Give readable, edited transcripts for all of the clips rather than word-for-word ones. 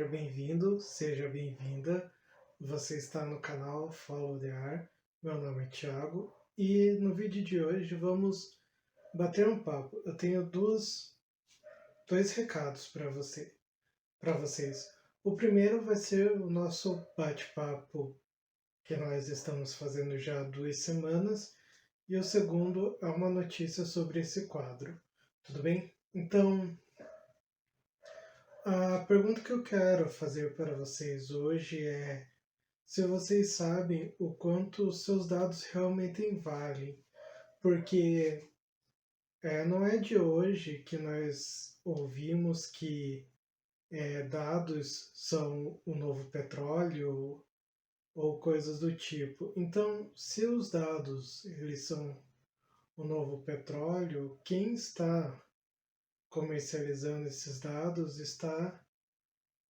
Seja bem-vindo, seja bem-vinda. Você está no canal Follow the Art. Meu nome é Thiago e no vídeo de hoje vamos bater um papo. Eu tenho dois recados para vocês. O primeiro vai ser o nosso bate-papo que nós estamos fazendo já há 2 semanas e o segundo é uma notícia sobre esse quadro. Tudo bem? Então, a pergunta que eu quero fazer para vocês hoje é se vocês sabem o quanto os seus dados realmente valem, porque não é de hoje que nós ouvimos que dados são o novo petróleo ou coisas do tipo. Então, se os dados eles são o novo petróleo, quem está comercializando esses dados está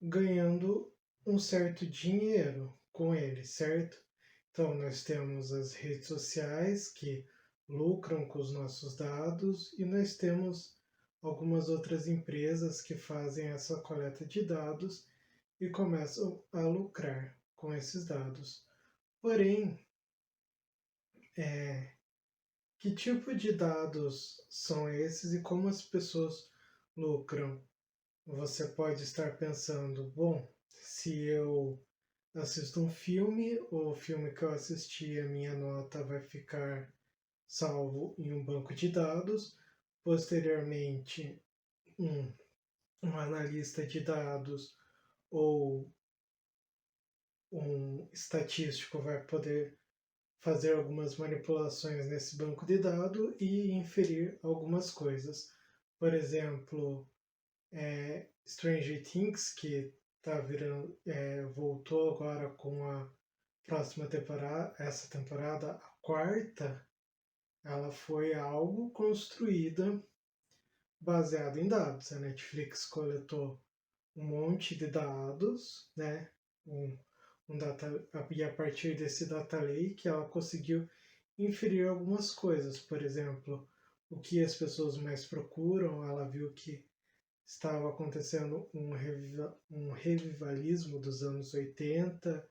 ganhando um certo dinheiro com eles, certo? Então, nós temos as redes sociais que lucram com os nossos dados e nós temos algumas outras empresas que fazem essa coleta de dados e começam a lucrar com esses dados. Porém, que tipo de dados são esses e como as pessoas lucram? Você pode estar pensando, bom, se eu assisto um filme, o filme que eu assisti, a minha nota vai ficar salvo em um banco de dados. Posteriormente, um, um analista de dados ou um estatístico vai poder fazer algumas manipulações nesse banco de dados e inferir algumas coisas. Por exemplo, Stranger Things, que tá virando, voltou agora com a próxima temporada, essa temporada, a quarta, ela foi algo construída baseado em dados. A Netflix coletou um monte de dados, né? Um, um data, e a partir desse data lake ela conseguiu inferir algumas coisas. Por exemplo, o que as pessoas mais procuram, ela viu que estava acontecendo um revivalismo dos anos 80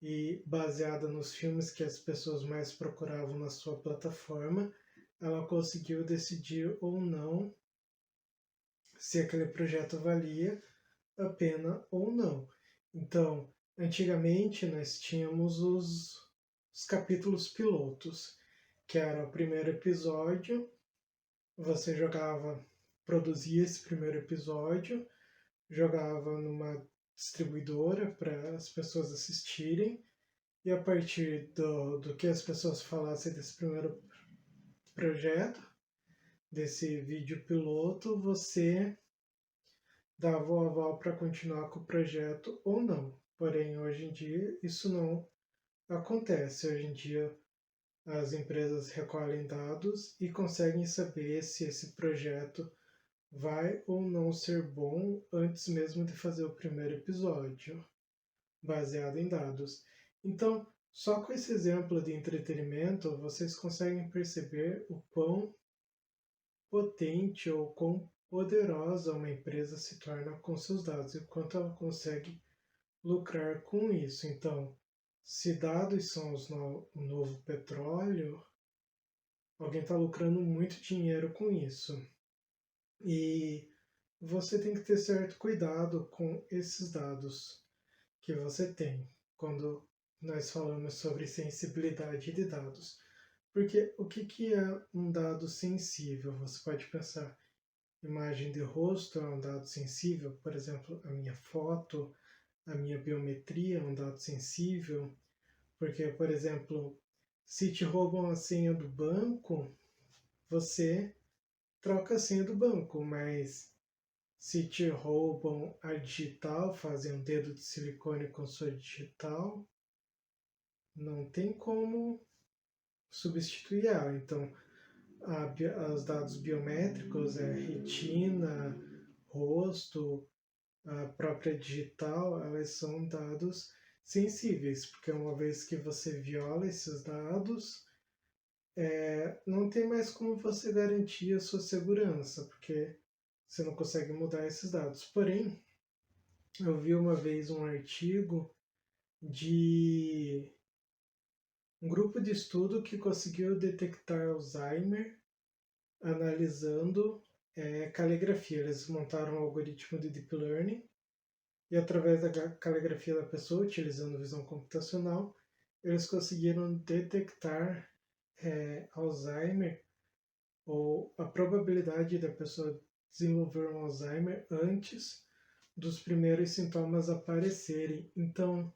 e baseada nos filmes que as pessoas mais procuravam na sua plataforma, ela conseguiu decidir ou não se aquele projeto valia a pena ou não. Então, antigamente nós tínhamos os capítulos pilotos, que era o primeiro episódio, você produzia esse primeiro episódio, jogava numa distribuidora para as pessoas assistirem, e a partir do que as pessoas falassem desse primeiro projeto, desse vídeo piloto, você dava o aval para continuar com o projeto ou não. Porém, hoje em dia, isso não acontece. Hoje em dia, as empresas recolhem dados e conseguem saber se esse projeto vai ou não ser bom antes mesmo de fazer o primeiro episódio, baseado em dados. Então, só com esse exemplo de entretenimento, vocês conseguem perceber o quão potente ou quão poderosa uma empresa se torna com seus dados e o quanto ela consegue lucrar com isso. Então, se dados são o novo petróleo, alguém está lucrando muito dinheiro com isso. E você tem que ter certo cuidado com esses dados que você tem quando nós falamos sobre sensibilidade de dados. Porque o que é um dado sensível? Você pode pensar, imagem de rosto é um dado sensível, por exemplo, a minha foto, a minha biometria é um dado sensível, porque, por exemplo, se te roubam a senha do banco, você troca a senha do banco, mas se te roubam a digital, fazem um dedo de silicone com sua digital, não tem como substituir ela. Então, os dados biométricos, retina, rosto, a própria digital, elas são dados sensíveis, porque uma vez que você viola esses dados, não tem mais como você garantir a sua segurança, porque você não consegue mudar esses dados. Porém, eu vi uma vez um artigo de um grupo de estudo que conseguiu detectar Alzheimer analisando caligrafia. Eles montaram um algoritmo de Deep Learning e através da caligrafia da pessoa, utilizando visão computacional, eles conseguiram detectar Alzheimer ou a probabilidade da pessoa desenvolver um Alzheimer antes dos primeiros sintomas aparecerem. Então,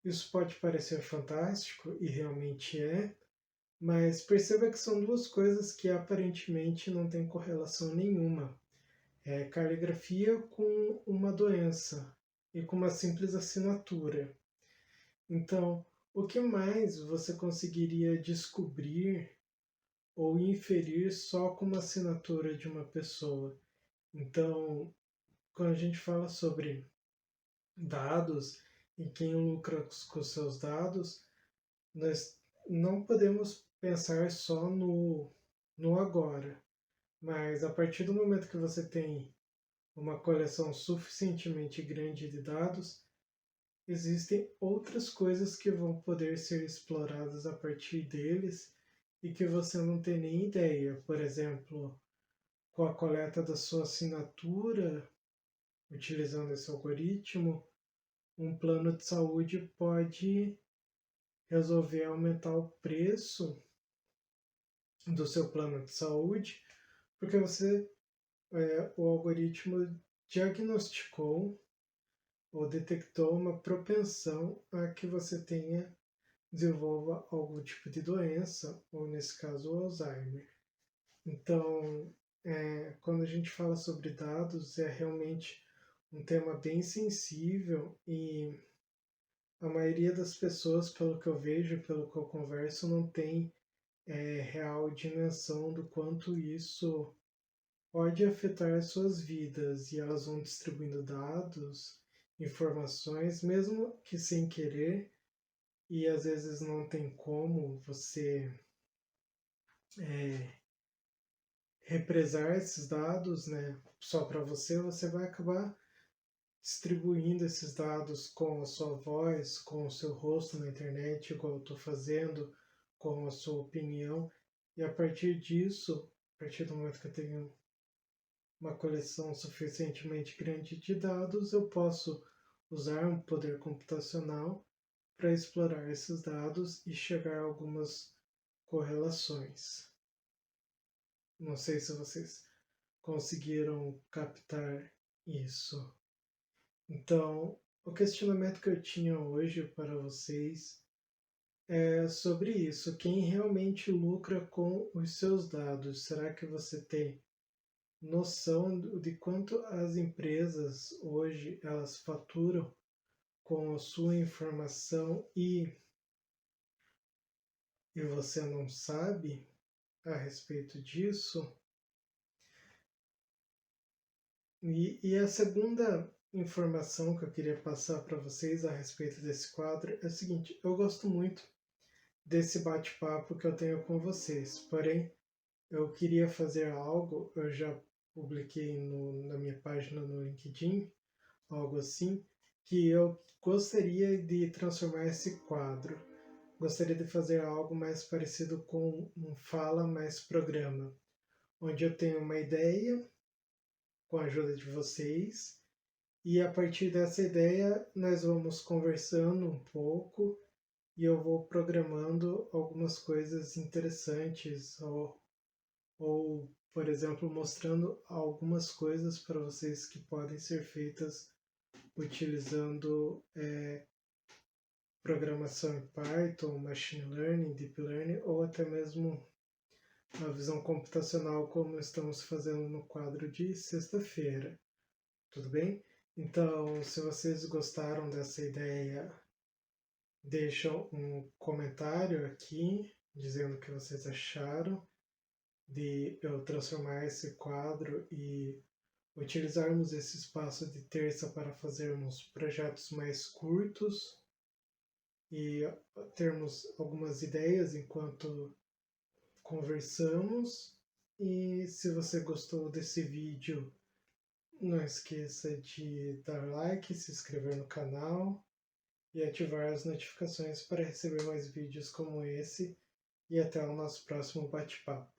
isso pode parecer fantástico e realmente é, mas perceba que são duas coisas que aparentemente não têm correlação nenhuma. É caligrafia com uma doença e com uma simples assinatura. Então, o que mais você conseguiria descobrir ou inferir só com uma assinatura de uma pessoa? Então, quando a gente fala sobre dados e quem lucra com seus dados, nós não podemos pensar só no agora, mas a partir do momento que você tem uma coleção suficientemente grande de dados, existem outras coisas que vão poder ser exploradas a partir deles e que você não tem nem ideia. Por exemplo, com a coleta da sua assinatura, utilizando esse algoritmo, um plano de saúde pode resolver aumentar o preço do seu plano de saúde, porque o algoritmo diagnosticou ou detectou uma propensão a que você desenvolva algum tipo de doença, ou nesse caso o Alzheimer. Então, quando a gente fala sobre dados, é realmente um tema bem sensível e a maioria das pessoas, pelo que eu vejo, pelo que eu converso, não tem real dimensão do quanto isso pode afetar as suas vidas e elas vão distribuindo dados, informações, mesmo que sem querer, e às vezes não tem como você represar esses dados, né? Só para você vai acabar distribuindo esses dados com a sua voz, com o seu rosto na internet, igual eu estou fazendo, com a sua opinião, e a partir disso, a partir do momento que eu tenho uma coleção suficientemente grande de dados, eu posso usar um poder computacional para explorar esses dados e chegar a algumas correlações. Não sei se vocês conseguiram captar isso. Então, o questionamento que eu tinha hoje para vocês é sobre isso. Quem realmente lucra com os seus dados? Será que você tem noção de quanto as empresas hoje elas faturam com a sua informação e você não sabe a respeito disso? E a segunda informação que eu queria passar para vocês a respeito desse quadro é o seguinte: eu gosto muito desse bate-papo que eu tenho com vocês, porém eu queria fazer algo, eu já publiquei na minha página no LinkedIn, algo assim, que eu gostaria de transformar esse quadro. Gostaria de fazer algo mais parecido com um fala mais programa, onde eu tenho uma ideia com a ajuda de vocês e a partir dessa ideia nós vamos conversando um pouco e eu vou programando algumas coisas interessantes ou por exemplo, mostrando algumas coisas para vocês que podem ser feitas utilizando programação em Python, Machine Learning, Deep Learning ou até mesmo a visão computacional, como estamos fazendo no quadro de sexta-feira. Tudo bem? Então, se vocês gostaram dessa ideia, deixam um comentário aqui dizendo o que vocês acharam de eu transformar esse quadro e utilizarmos esse espaço de terça para fazermos projetos mais curtos e termos algumas ideias enquanto conversamos. E se você gostou desse vídeo, Não esqueça de dar like, se inscrever no canal e ativar as notificações para receber mais vídeos como esse. E até o nosso próximo bate-papo.